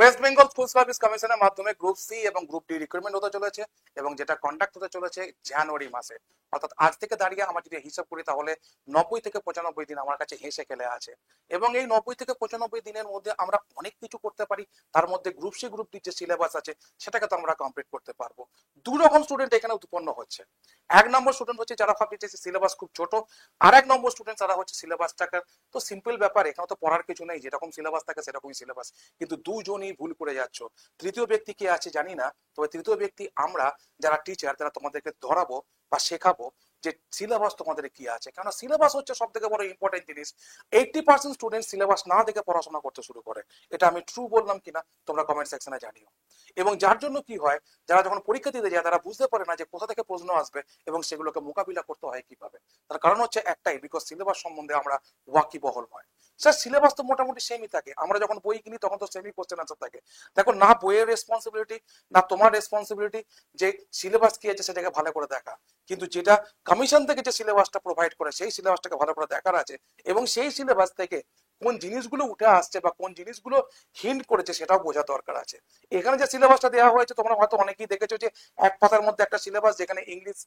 West Bengal school service কমিশনের মাধ্যমে group C এবং গ্রুপ ডি রিক্রুটমেন্ট হতে চলেছে এবং যেটা কন্ডাক্ট হতে চলেছে জানুয়ারি মাসে। অর্থাৎ আজ থেকে দাঁড়িয়ে আমরা যদি হিসাব করি তাহলে 90 থেকে 95 দিন আমার কাছে হেসে খেলে আছে এবং এই 90 থেকে 95 দিনের মধ্যে আমরা অনেক কিছু করতে পারি। তার মধ্যে গ্রুপ সি গ্রুপ ডি যে সিলেবাস আছে সেটাকে তো আমরা কমপ্লিট করতে পারবো। দু রকম স্টুডেন্ট এখানে উৎপন্ন হচ্ছে। এক নম্বর স্টুডেন্ট হচ্ছে যারা ভাবছে সিলেবাস খুব ছোট, আর এক নম্বর স্টুডেন্ট যারা হচ্ছে সিলেবাসটাকে তো সিম্পল ব্যাপার, এখানে তো পড়ার কিছু নেই, যেরকম সিলেবাস থাকে সেরকমই সিলেবাস, কিন্তু দুজনই ভুল করে যাচ্ছ। তৃতীয় ব্যক্তি কে আছে জানি না, তবে তৃতীয় ব্যক্তি আমরা যারা টিচার যারা তোমাদেরকে ধরাবো বা শেখাবো যে সিলেবাস তোমাদের কি আছে, কারণ সিলেবাস হচ্ছে সব থেকে বড় ইম্পর্টেন্ট জিনিস। 80% স্টুডেন্ট সিলেবাস না দেখে পড়াশোনা করতে শুরু করে। এটা আমি ট্রু বললাম কিনা তোমরা কমেন্ট সেকশনে জানিও। এবং যার জন্য কি হয়, যারা যখন পরীক্ষা দিতে যায় তারা বুঝতে পারে না যে কোথা থেকে প্রশ্ন আসবে এবং সেগুলোকে মোকাবিলা করতে হয় কিভাবে। তার কারণ হচ্ছে একটাই, বিকজ সিলেবাস সম্বন্ধে আমরা ওয়াকিবহল নয়। স্যার সিলেবাস তো মোটামুটি সেমই থাকে, আমরা যখন বই কিনি তখন তো সেমই কোশ্চেন আনসার থাকে। দেখো, না বইয়ের রেসপন্সিবিলিটি না তোমার রেসপন্সিবিলিটি যে সিলেবাস কি আছে সেটাকে ভালো করে দেখা, কিন্তু যেটা কমিশন থেকে যে সিলেবাসটা প্রোভাইড করে সেই সিলেবাসটাকে ভালো করে দেখার আছে এবং সেই সিলেবাস থেকে কোন জিনিসগুলো উঠে আসছে বা কোন জিনিসগুলো হিন্ট করেছে সেটাও বোঝা দরকার আছে। এখানে যে সিলেবাসটা দেওয়া হয়েছে তোমরা হয়তো অনেকেই দেখেছো যে এক পাতার মধ্যে একটা সিলেবাস, যেখানে ইংলিশ,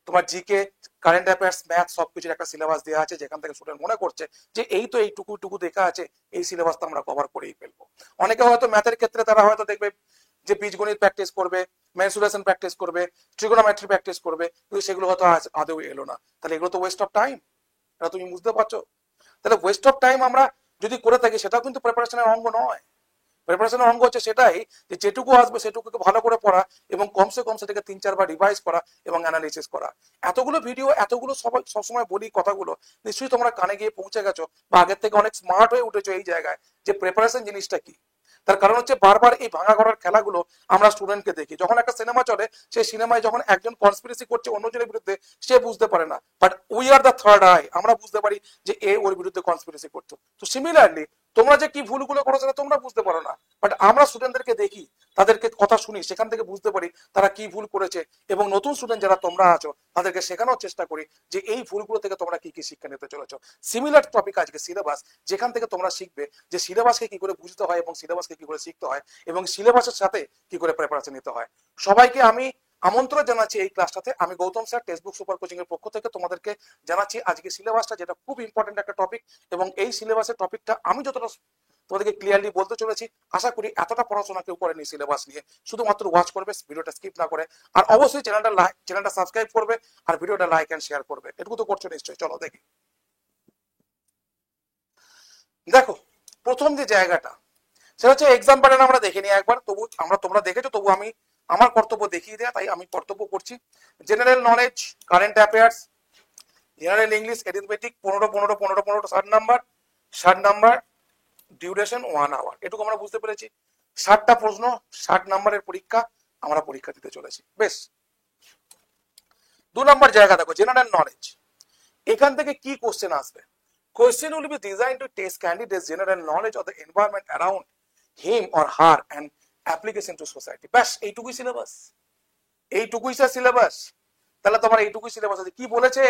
তোমার জিকে, কারেন্ট অ্যাফেয়ার্স, ম্যাথ সবকিছুর একটা সিলেবাস দেওয়া আছে, যেখান থেকে স্টুডেন্ট মনে করছে যে এই তো এইটুকু টুকু দেখা আছে, এই সিলেবাসটা আমরা কভার করেই ফেলবো। অনেকে হয়তো ম্যাথের ক্ষেত্রে তারা হয়তো দেখবে যে বীজগণিত প্র্যাকটিস করবে, মেনসুরেশন প্র্যাকটিস করবে, ট্রিগোনোমেট্রি প্র্যাকটিস করবে, কিন্তু সেগুলো হয়তো আদৌ এলো না। তাহলে এগুলো তো ওয়েস্ট অফ টাইম। এটা তুমি বুঝতে পারছো? তাহলে ওয়েস্ট অফ টাইম আমরা যদি করে থাকি সেটাও কিন্তু প্রিপারেশনের অঙ্গ নয়। প্রিপারেশনের অঙ্গ হচ্ছে সেটাই যে যেটুকু আসবে সেটুকুকে ভালো করে পড়া এবং কমসে কম সেটাকে 3-4 বার রিভাইজ করা এবং অ্যানালিসিস করা। এতগুলো ভিডিও, এতগুলো সবসময় বলি কথাগুলো, নিশ্চয়ই তোমরা কানে গিয়ে পৌঁছে গেছো বা আগের থেকে অনেক স্মার্ট হয়ে উঠেছো এই জায়গায় যে প্রিপারেশন জিনিসটা কি। তার কারণ হচ্ছে বারবার এই ভাঙা ঘরের খেলাগুলো আমরা স্টুডেন্টকে দেখি। যখন একটা সিনেমা চলে, সেই সিনেমায় যখন একজন কনস্পিরেসি করছে অন্যজনের বিরুদ্ধে, সে বুঝতে পারে না, but we are the third eye, আমরা বুঝতে পারি যে এ ওর বিরুদ্ধে কনস্পিরেসি করছো। তো সিমিলারলি তোমরা যে কি ভুলগুলো করো সেটা তোমরা বুঝতে পারো না, বাট আমরা স্টুডেন্টদেরকে দেখি, তাদেরকে কথা শুনি, সেখান থেকে বুঝতে পারি তারা কি ভুল করেছে এবং নতুন স্টুডেন্ট যারা তোমরা আছো তাদেরকে শেখানোর চেষ্টা করি যে এই ভুলগুলো থেকে তোমরা কি কি শিক্ষা নিতে চলেছো। সিমিলার টপিক আজকে সিলেবাস, যেখান থেকে তোমরা শিখবে যে সিলেবাসকে কি করে বুঝতে হয় এবং সিলেবাসকে কি করে শিখতে হয় এবং সিলেবাসের সাথে কি করে প্রিপারেশন নিতে হয়। সবাইকে আমি আমন্ত্রণ জানাচ্ছি এই ক্লাসটাতে। আমি Gautam sir, textbook super coaching এর পক্ষ থেকে তোমাদেরকে জানাচ্ছি আজকে সিলেবাসটা, যেটা খুব ইম্পর্টেন্ট একটা টপিক এবং এই সিলেবাসের টপিকটা আমি যতটা তোমাদেরকে ক্লিয়ারলি বলতে চলেছি, আশা করি এতটা পড়াশোনা কেউ করেনি সিলেবাস নিয়ে। শুধুমাত্র ওয়াচ করবে, ভিডিওটা স্কিপ না করে, আর অবশ্যই চ্যানেলটা সাবস্ক্রাইব করবে আর ভিডিওটা লাইক এন্ড শেয়ার করবে। এটুকু তো করছো নিশ্চয়ই। চলো দেখি। দেখো, প্রথম যে জায়গাটা সেটা হচ্ছে এক্সাম প্যাটার্ন আমরা দেখে নিই একবার। তবু তোমরা দেখেছো, তবু আমি আমার কর্তব্য দেখিয়ে দেয়া, তাই আমি কর্তব্য করছি। General knowledge, current affairs, general English, arithmetic 15 15 15 15 60 number, 60 number, duration 1 hour. এটুকু আমরা বুঝতে পেরেছি। 60টা প্রশ্ন, 60 নাম্বারের পরীক্ষা, আমরা পরীক্ষা দিতে চলেছি। বেশ। 2 নম্বর জায়গা দেখো, জেনারেল নলেজ। এখান থেকে কি কোশ্চেন আসবে? Question will be designed to test candidates' general knowledge of the environment around him or her and application to society. ব্যাস এইটুকুই সিলেবাস, এইটুকুই স্যার সিলেবাস। তাহলে তোমার এইটুকুই সিলেবাস আছে। কি বলেছে?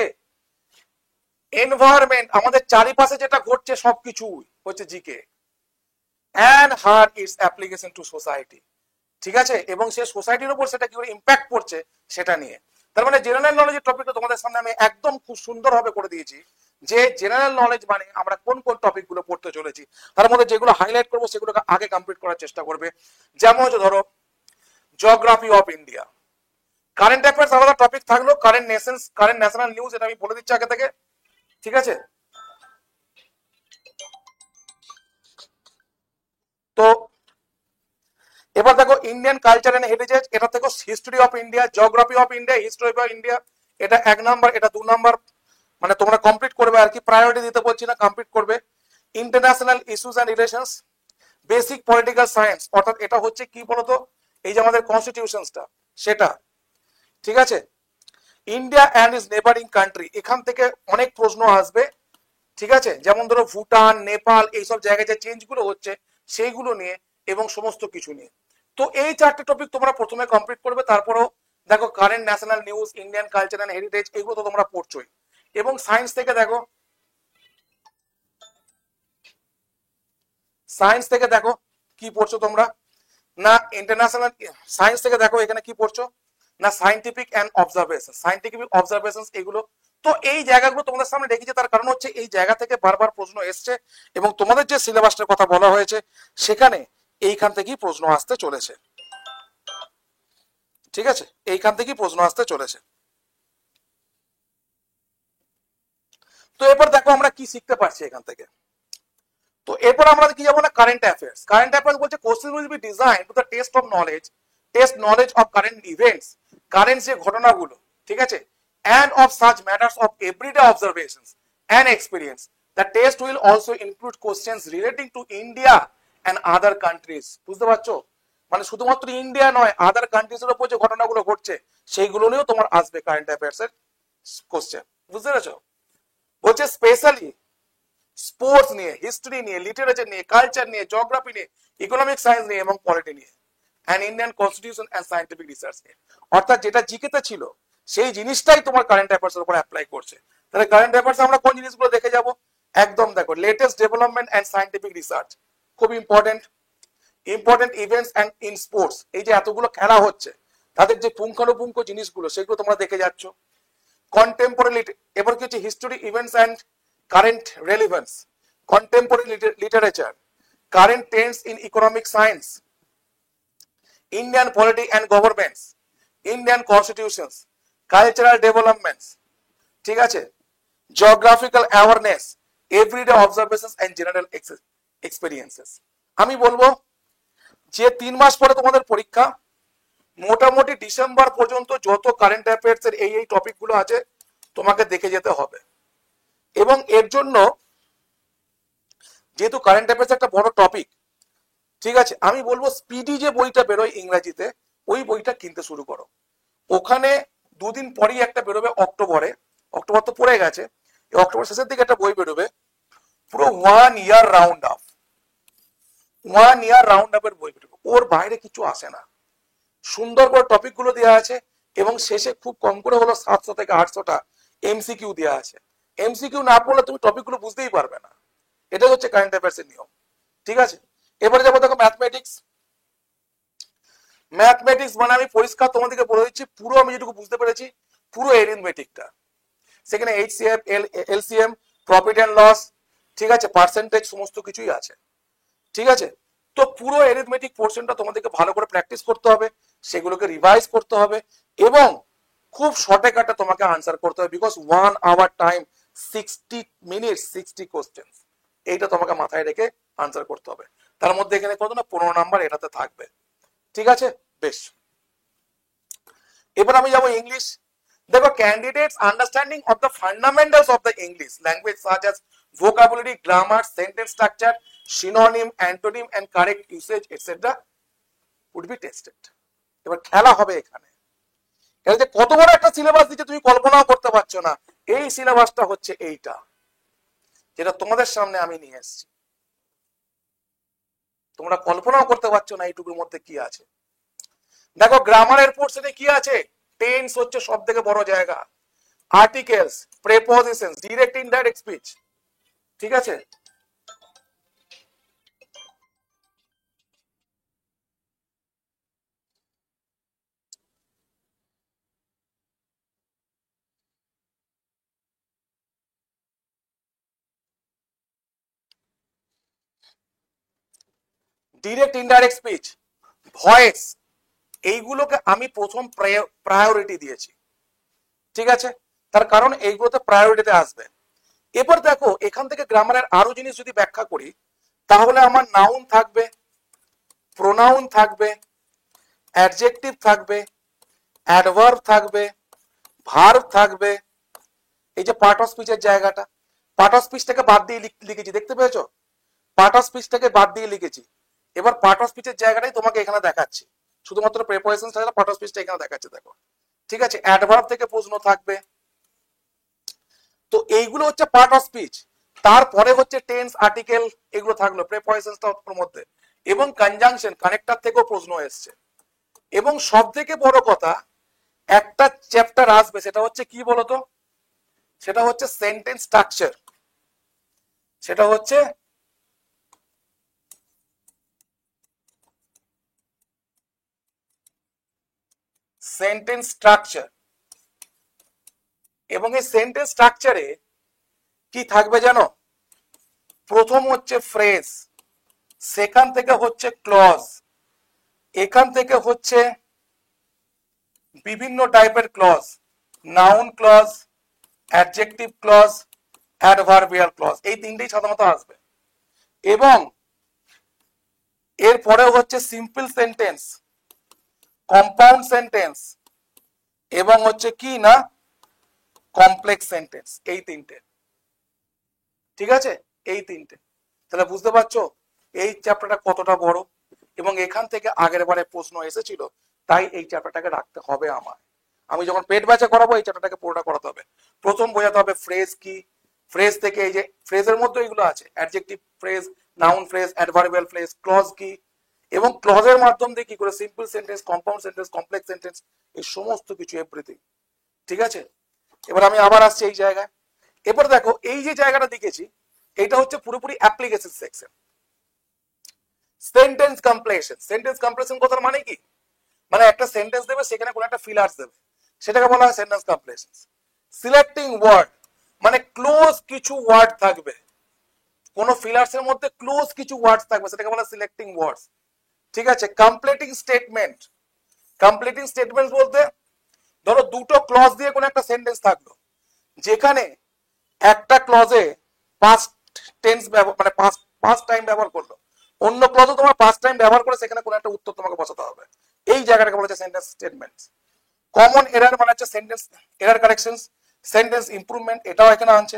এনভায়রনমেন্ট, আমাদের চারিপাশে যেটা ঘটছে সবকিছুই হচ্ছে GK, and her its application to society। ঠিক আছে, এবং সে সোসাইটির উপর সেটা কি করে ইম্প্যাক্ট করছে সেটা নিয়ে। তার মানে জেনারেল নলেজের টপিকটা তোমাদের সামনে আমি একদম খুব সুন্দরভাবে করে দিয়েছি যে জেনারেল নলেজ মানে আমরা কোন কোন টপিক গুলো পড়তে চলেছি। তার মধ্যে যেগুলো হাইলাইট করবো সেগুলোকে আগে কমপ্লিট করার চেষ্টা করবে। যেমন হচ্ছে ধরো geography of India, current affairs আলাদা টপিক থাকলো, কারেন্ট ন্যাশনাল নিউজ, এটা আমি বলে দিচ্ছি আগে থেকে। ঠিক আছে, তো এবার দেখো ইন্ডিয়ান কালচার এন্ড হেরিটেজ, এটা দেখো history of India, geography of India, history of India, এটা 1 নাম্বার, এটা 2 নাম্বার, মানে তোমরা কমপ্লিট করবে আর কি, প্রায়োরিটি দিতে বলছি না, কমপ্লিট করবে। International issues and relations, basic political science, অর্থাৎ এটা হচ্ছে কি বলতো, এই যে আমাদের কনস্টিটিউশনসটা সেটা। ঠিক আছে, India and is neighbouring country, এখান থেকে অনেক প্রশ্ন আসবে। ঠিক আছে, যেমন ধরো ভুটান, নেপাল, এইসব জায়গায় যে চেঞ্জ গুলো হচ্ছে সেইগুলো নিয়ে এবং সমস্ত কিছু নিয়ে। তো এই 4টে টপিক তোমরা প্রথমে কমপ্লিট করবে। তারপরেও দেখো current national news, Indian culture and heritage, এগুলো তো তোমরা পড়ছোই। এবং সায়েন্স থেকে দেখো, সায়েন্স থেকে দেখো কি পড়ছো তোমরা, না ইন্টারন্যাশনাল সায়েন্স থেকে দেখো এখানে কি পড়ছো, না scientific and observation, scientific observation এগুলো। তো এই জায়গাগুলো তোমাদের সামনে রেখেছি, তার কারণ হচ্ছে এই জায়গা থেকে বারবার প্রশ্ন এসছে এবং তোমাদের যে সিলেবাসটার কথা বলা হয়েছে সেখানে এইখান থেকেই প্রশ্ন আসতে চলেছে। ঠিক আছে, এইখান থেকেই প্রশ্ন আসতে চলেছে। তো এরপর দেখো আমরা কি শিখতে পারছি এখান থেকে। তো এরপর আমরা কি যাবো না কারেন্ট অ্যাফেয়ার্স। কারেন্ট অ্যাফেয়ার্স বলছে question will be design to the test of knowledge, test knowledge of current events, current যে ঘটনাগুলো, ঠিক আছে, and of such matters of everyday observations and experience. The test will also include questions relating to India and other countries. বুঝতে পারছো, মানে শুধুমাত্র India নয়, other countries এর উপর যে ঘটনাগুলো ঘটছে সেইগুলো নিয়েও তোমার আসবে কারেন্ট অ্যাফেয়ার্স এর কোশ্চেন। বুঝতে পেরেছো, বলছে স্পেশালি স্পোর্টস নিয়ে, হিস্ট্রি নিয়ে, লিটারেচার নিয়ে, কালচার নিয়ে, জিওগ্রাফি নিয়ে, ইকোনমিক সায়েন্স নিয়ে এবং পলিটি নিয়ে, and Indian constitution and scientific research নিয়ে। অর্থাৎ যেটা জিকেতে ছিল সেই জিনিসটাই তোমার কারেন্ট অ্যাফেয়ার্স এর উপর অ্যাপ্লাই করছে। তাহলে কারেন্ট অ্যাফেয়ার্স আমরা কোন জিনিসগুলো দেখে যাব, একদম দেখো latest development and scientific research, খুব important. Important events and in sports, এই যে এতগুলো খেলা হচ্ছে তাদের যে পুঙ্খানুপুঙ্খ জিনিসগুলো সেগুলো তোমরা দেখে যাচ্ছ। কন্টেম্পোরারি, এবার কি হচ্ছে history events and current relevance, contemporary literature, current trends in economic science, Indian polity and governments, Indian constitutions, cultural developments, ঠিক আছে, geographical awareness, everyday observations and general experiences. আমি বলবো যে 3 মাস পরে তোমাদের পরীক্ষা, মোটামুটি ডিসেম্বর পর্যন্ত যত কারেন্ট অ্যাফেয়ার্স এর এই টপিক গুলো আছে তোমাকে দেখে যেতে হবে। এবং এর জন্য যেহেতু কারেন্ট অ্যাফেয়ার্স একটা বড় টপিক, ঠিক আছে, আমি বলবো স্পিডি যে বইটা বেরোয় ইংরেজিতে ওই বইটা কিনতে শুরু করো। ওখানে 2 দিন পরেই একটা বেরোবে অক্টোবরে, অক্টোবর তো পড়ে গেছে, অক্টোবর শেষের দিকে একটা বই বেরোবে, পুরো 1 year round up, 1 year round আপের বই বেরোবে, ওর বাইরে কিছু আসে না, সুন্দর করে টপিক গুলো দেওয়া আছে এবং শেষে খুব কম করে হলো 700 থেকে 800টা এমসিকিউ দেওয়া আছে। এমসিকিউ না পড়লে তুমি টপিক গুলো বুঝতেই পারবে না, এটাই হচ্ছে কারেন্ট অ্যাফেয়ার্স এর নিয়ম। ঠিক আছে, এবারে যাবো দেখো ম্যাথমেটিক্স। ম্যাথমেটিক্স মানে আমি পরিষ্কার তোমাদেরকে বলে দিচ্ছি, পুরো আমি যেটুকু বুঝতে পেরেছি পুরো এরিথমেটিকটা, সেখানে HCF, LCM, profit and loss, ঠিক আছে, পার্সেন্টেজ, সমস্ত কিছুই আছে। ঠিক আছে, তো পুরো এরিথমেটিক পোর্শনটা তোমাদেরকে ভালো করে প্র্যাকটিস করতে হবে, সেগুলোকে রিভাইজ করতে হবে এবং খুব শর্টে কাটে তোমাকে আনসার করতে হবে, because 1 hour time, 60 minutes, 60 question, এইটা তোমাকে মাথায় রেখে আনসার করতে হবে। তার মধ্যে এখানে কত না 15 নাম্বার এটাতে থাকবে। ঠিক আছে, বেশ। এবার আমি যাবো ইংলিশ। দেখো candidates understanding of the fundamentals of the English language such as vocabulary, grammar, sentence structure, synonym, antonym and correct usage etc. would be tested. এবার খেলা হবে এখানে। এটা যে কত বড় একটা সিলেবাস দিচ্ছে তুমি কল্পনাও করতে পারছো না। এই সিলেবাসটা হচ্ছে এইটা যেটা তোমাদের সামনে আমি নিয়ে এসেছি, তোমরা কল্পনাও করতে পারছো না এইটুকুর মধ্যে কি আছে। দেখো গ্রামারের পোর্শনে কি আছে, টেন্স হচ্ছে সব থেকে বড় জায়গা, articles, prepositions, direct indirect speech, ঠিক আছে, ডিরেক্ট ইনডাইরেক্ট স্পিচ, ভয়েস, এইগুলোকে আমি প্রথম প্রায়োরিটি দিয়েছি। ঠিক আছে, তার কারণ এইগুলোতে প্রায়োরিটিতে আসবে। এবার দেখো এখান থেকে গ্রামারের আরো জিনিস যদি ব্যাখ্যা করি তাহলে আমার নাউন থাকবে, প্রোনাউন থাকবে, অ্যাডজেক্টিভ থাকবে, অ্যাডভার্ব থাকবে, ভার্ব থাকবে। এই যে পার্ট অফ স্পিচের জায়গাটা, পার্ট অফ স্পিচটাকে বাদ দিয়ে লিখেছি, দেখতে পেয়েছো, পার্ট অফ স্পিচটাকে বাদ দিয়ে লিখেছি। এবার পার্ট অফ স্পিচের জায়গাটাই তোমাকে এখানে দেখাচ্ছি, শুধুমাত্র প্রিপোজিশন ছাড়া পার্ট অফ স্পিচটা এখানে দেখাচ্ছে, দেখো। ঠিক আছে, অ্যাডভার্ব থেকে প্রশ্ন থাকবে, তো এইগুলো হচ্ছে পার্ট অফ স্পিচ। তারপরে হচ্ছে টেন্স, আর্টিকেল, এগুলো থাকলো প্রিপোজিশনসটার মধ্যে, এবং কনজাংশন, কানেক্টর থেকেও প্রশ্ন এসছে। এবং সব থেকে বড় কথা একটা চ্যাপ্টার আসবে, সেটা হচ্ছে কি বলতো, সেটা হচ্ছে সেন্টেন্স স্ট্রাকচার, সেটা হচ্ছে সেন্টেন্স স্ট্রাকচার, এবং এই সেন্টেন্স স্ট্রাকচারে কি থাকবে জানো? প্রথম হচ্ছে ফ্রেজ, সেখান থেকে হচ্ছে ক্লজ, এখান থেকে হচ্ছে বিভিন্ন টাইপের clause, noun clause, adjective clause, adverbial clause, এই তিনটেই সাধারণত আসবে। এবং এরপরে হচ্ছে সিম্পল সেন্টেন্স, কম্পাউন্ড সেন্টেন্স, এবং হচ্ছে কি না কমপ্লেক্স সেন্টেন্স, এই তিনটে। ঠিক আছে, এই তিনটে। তাহলে বুঝতে পারছো এই চ্যাপ্টারটা কতটা বড়, এবং এখান থেকে আগের বারে প্রশ্ন এসেছিল, তাই এই চ্যাপ্টারটাকে রাখতে হবে আমার। আমি যখন পেট ব্যাচে করাবো এই চ্যাপ্টারটাকে পুরোটা করাতে হবে। প্রথম বোঝাতে হবে ফ্রেজ কি, ফ্রেজ থেকে এই যে ফ্রেজের মধ্যে এগুলো আছে, adjective phrase, noun phrase, adverbial phrase, clause কি, এবং ক্লজের মাধ্যম দিয়ে কি করে simple sentence, compound sentence, complex sentence, এই সমস্ত কিছু এভরিথিং। ঠিক আছে, এবার আমি আবার আসছি এই জায়গায়। এবার দেখো এই যে জায়গাটা দেখেছি, এটা হচ্ছে পুরোপুরি application section. Sentence completion, sentence completion কথার মানে কি? মানে একটা সেন্টেন্স দেবে, সেখানে কোনো একটা ফিলার্স দেবে, সেটাকে বলা হয় সেন্টেন্স কমপ্লিশন। সিলেক্টিং ওয়ার্ড, মানে ক্লোজ কিছু ওয়ার্ড থাকবে, কোন ফিলার্স এর মধ্যে ক্লোজ কিছু ওয়ার্ডস থাকবে, সেটাকে বলা হয় সিলেক্টিং ওয়ার্ডস। ঠিক আছে, কমপ্লিটিং স্টেটমেন্ট, কমপ্লিটিং স্টেটমেন্ট বলতে ধরো দুটো ক্লজ দিয়ে কোনো একটা সেন্টেন্স থাকলো, যেখানে একটা ক্লজে পাস্ট টেন্স মানে পাস্ট টাইম ব্যবহার করলো, অন্য ক্লজে তোমার পাস্ট টাইম ব্যবহার করে সেখানে কোনো একটা উত্তর তোমাকে বসাতে হবে, এই জায়গাটাকে বলা হচ্ছে সেন্টেন্স স্টেটমেন্ট। কমন এরর মানে হচ্ছে sentence error correction, sentence improvement এটাও এখানে আনছে।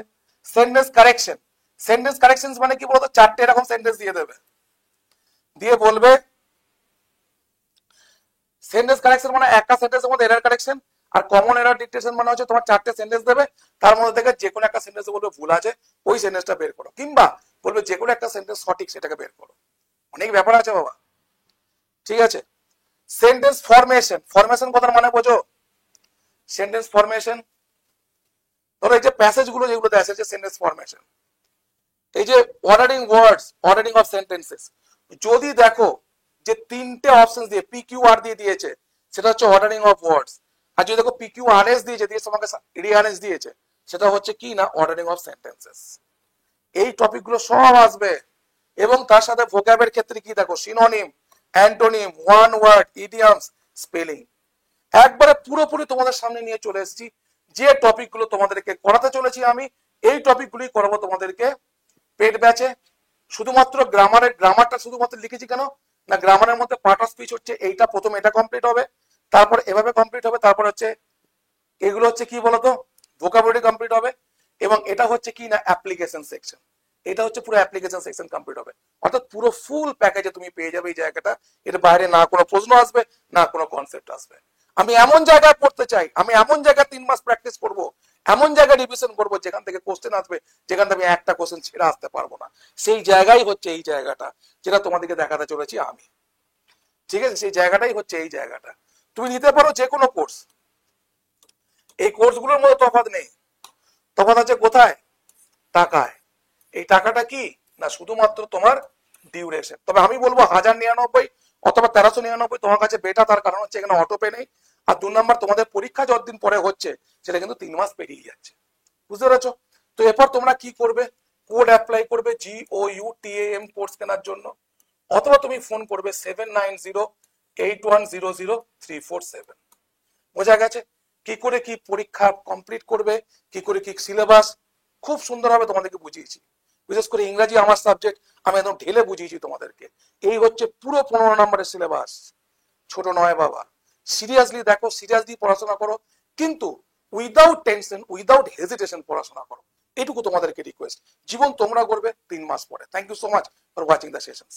সেন্টেন্স কারেকশন, সেন্টেন্স কারেকশন মানে কি বলতো, চারটে এরকম সেন্টেন্স দিয়ে দেবে, দিয়ে বলবে সেন্টেন্স কারেকশন মানে একটা সেন্টেন্সের মধ্যে এরর কারেকশন, আর কমন এরর ডিটেকশন মানে হচ্ছে তোমার চারটে সেন্টেন্স দেবে, তার মধ্যে থেকে যে কোনো একটা সেন্টেন্স বলবে ভুল আছে, ওই সেন্টেন্সটা বের করো, কিংবা বলবে যে কোনো একটা সেন্টেন্স সঠিক, সেটাকে বের করো। অনেক ব্যাপার আছে বাবা। ঠিক আছে, সেন্টেন্স ফরমেশন, ফরমেশন কথার মানে বোঝো? সেন্টেন্স ফরমেশন ধরো এই যে প্যাসেজ গুলো যেগুলো দেওয়া আছে সেন্টেন্স ফরমেশন, এই যে ordering words, ordering of sentences, যদি দেখো যে তিনটে অপশন দিয়ে PQR দিয়ে দিয়েছে, সেটা হচ্ছে অর্ডারিং অফ ওয়ার্ডস, আর যদি দেখো PQRS দিয়েছে, দিয়ে তোমাকে রিআরএস দিয়েছে, সেটা হচ্ছে কি না অর্ডারিং অফ সেন্টেন্সেস। এই টপিকগুলো সব আসবে, এবং তার সাথে ভোক্যাবের ক্ষেত্রে কি দেখো synonym, antonym, one word, idioms, spelling, একবারে পুরোপুরি তোমাদের সামনে নিয়ে চলে এসেছি। যে টপিকগুলো তোমাদেরকে করাতে চলেছি আমি, এই টপিকগুলোই করাবো তোমাদেরকে পেড ব্যাচে। শুধুমাত্র গ্রামারটা শুধুমাত্র লিখেছি কেন না, গ্রামারের মধ্যে পার্ট অফ স্পিচ হচ্ছে এইটা, প্রথম এটা কমপ্লিট হবে, তারপর এভাবে কমপ্লিট হবে, তারপর হচ্ছে এগুলো হচ্ছে কি বলতো ভোকাবুলারি কমপ্লিট হবে, এবং এটা হচ্ছে কি না অ্যাপ্লিকেশন সেকশন, এটা হচ্ছে পুরো অ্যাপ্লিকেশন সেকশন কমপ্লিট হবে। অর্থাৎ পুরো ফুল প্যাকেজে তুমি পেয়ে যাবে এই জায়গাটা, এর বাইরে না কোনো প্রশ্ন আসবে, না কোনো কনসেপ্ট আসবে। আমি এমন জায়গায় পড়তে চাই, আমি এমন জায়গায় 3 মাস প্র্যাকটিস করব, এমন জায়গায় রিভিশন করব যেখান থেকে কোশ্চেন আসবে, যেখান থেকে আমি একটা কোশ্চেন ছেড়ে আসতে পারবো না, সেই জায়গায় হচ্ছে এই জায়গাটা, যেটা তোমাদেরকে দেখাতে চলেছি আমি। ঠিক আছে, সেই জায়গাটাই হচ্ছে এই জায়গাটা। তুমি নিতে পারো যে কোনো কোর্স, এই কোর্সগুলোর মধ্যে তফাৎ নেই, তফাৎ আছে কোথায়? টাকায়। এই টাকাটা কি না শুধুমাত্র তোমার ডিউরেশন। তবে আমি বলবো 1099 অথবা 1399 তোমার কাছে বেটা, তার কারণ হচ্ছে এখানে অটো পে নেই, আর 2 নাম্বার তোমাদের পরীক্ষা যতদিন পরে হচ্ছে সেটা কিন্তু 3 মাস পেরিয়ে যাচ্ছে। বুঝতে পেরেছো? তো এরপর তোমরা কি করবে, কোড অ্যাপ্লাই করবে GOUTAM কোর্স কেনার জন্য, অথবা তুমি ফোন করবে 7908100347। বোঝা গেছে কি করে কি পরীক্ষা কমপ্লিট করবে, কি করে কি সিলেবাস, খুব সুন্দরভাবে তোমাদেরকে বুঝিয়েছি। বিশেষ করে ইংরেজি আমার সাবজেক্ট, আমি একদম ঢেলে বুঝিয়েছি তোমাদেরকে। এই হচ্ছে পুরো 15 নম্বরের সিলেবাস, ছোট নয় বাবা। সিরিয়াসলি দেখো, সিরিয়াসলি পড়াশোনা করো, কিন্তু উইদাউট টেনশন, উইদাউট হেজিটেশন পড়াশোনা করো, এটুকু তোমাদেরকে রিকোয়েস্ট। জীবন তোমরা করবে 3 মাস পরে। Thank you so much for watching the sessions.